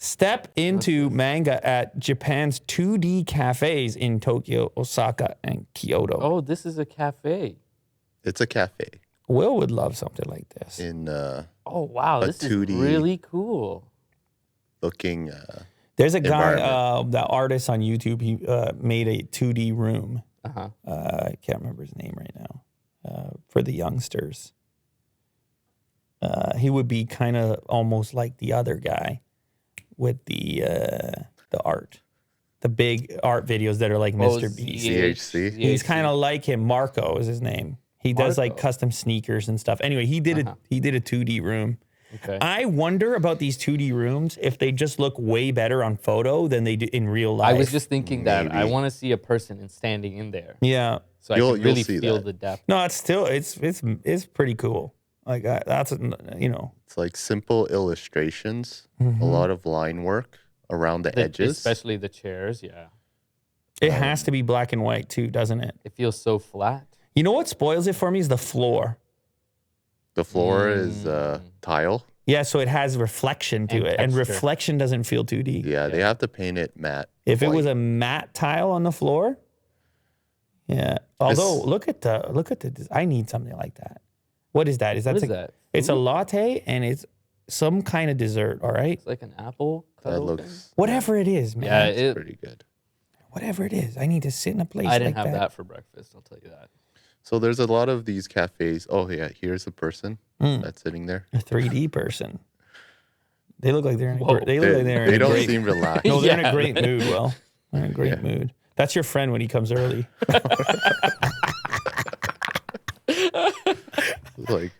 Step into manga at Japan's 2D cafes in Tokyo, Osaka, and Kyoto. Oh, this is a cafe. It's a cafe. Will would love something like this. In Oh, wow. This is 2D really cool. looking. There's a guy, that artist on YouTube, he made a 2D room. I can't remember his name right now. For the youngsters. He would be kind of almost like the other guy with the art. The big art videos that are like Mr. Beast. CHC. He's kind of like him. Marco is his name. He does like custom sneakers and stuff. Anyway, he did a 2D room. Okay. I wonder about these 2D rooms if they just look way better on photo than they do in real life. I was just thinking that. I want to see a person standing in there. Yeah. So I can really feel the depth. No, it's still it's pretty cool. Like that's It's like simple illustrations, a lot of line work around the edges, especially the chairs. Yeah. It has to be black and white too, doesn't it? It feels so flat. You know what spoils it for me is the floor. The floor is tile. Yeah, so it has reflection to it, and reflection doesn't feel 2D. Yeah, they have to paint it matte. If it was a matte tile on the floor, yeah. Although look at the. I need something like that. What is that? Is that? What is that? It's a latte, and it's some kind of dessert. All right. It's like an apple. That looks whatever it is, man. Yeah, it's pretty good. Whatever it is, I need to sit in a place. I didn't like have that for breakfast. I'll tell you that. So there's a lot of these cafes. Oh yeah, here's a person that's sitting there. A 3D person. They look like they're in They don't seem relaxed. No, they're in a great mood. Well, they're in a great mood. That's your friend when he comes early. Like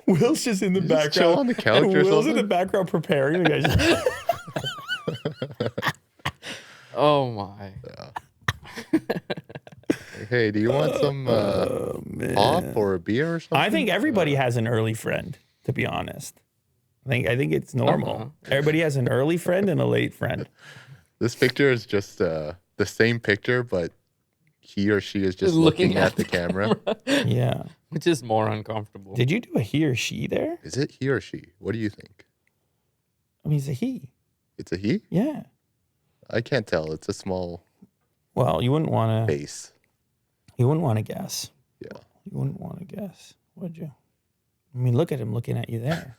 Will's just in the background. Chill on the couch or Will's something. in the background preparing. The guy's Oh my. Hey, do you want some pop or a beer or something? I think everybody has an early friend, to be honest. I think it's normal. Everybody has an early friend and a late friend. This picture is just the same picture, but he or she is just looking at the camera. Yeah. Which is more uncomfortable. Did you do a he or she there? Is it he or she? What do you think? I mean, it's a he. It's a he? Yeah. I can't tell. It's a small Well, you wouldn't want to. face. You wouldn't want to guess. Yeah. You wouldn't want to guess, would you? I mean, look at him looking at you there.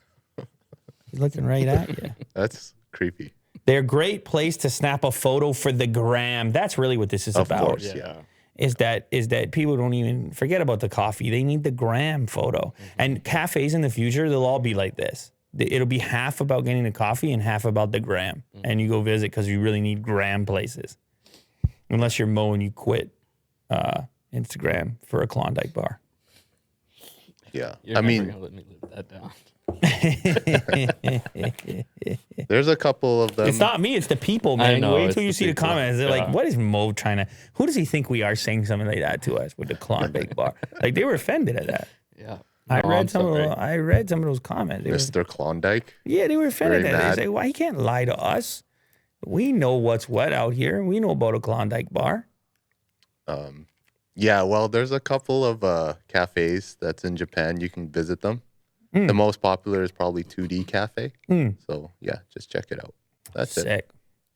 He's looking right at you. That's creepy. They're a great place to snap a photo for the gram. That's really what this is Of about. course, yeah. Is that people don't even forget about the coffee. They need the gram photo. And cafes in the future, they'll all be like this. It'll be half about getting the coffee and half about the gram. And you go visit because you really need gram places. Unless you're Mo and you quit Instagram for a Klondike bar. Yeah. You're never gonna let me live that down. There's a couple of them. It's not me, it's the people, man. I know, Wait it's until you the see the people. comments. They're like, what is Mo trying to, who does he think we are saying something like that to us with the Klondike bar? Like, they were offended at that. Yeah. I No, read I'm some sorry. of those comments. They were, Mr. Klondike. yeah, they were offended Very at it. mad. They say, why he can't lie to us? We know what's what out here. We know about a Klondike bar. Yeah, well, there's a couple of cafes that's in Japan. You can visit them. The most popular is probably 2D Cafe. So, yeah, just check it out. That's it. Sick.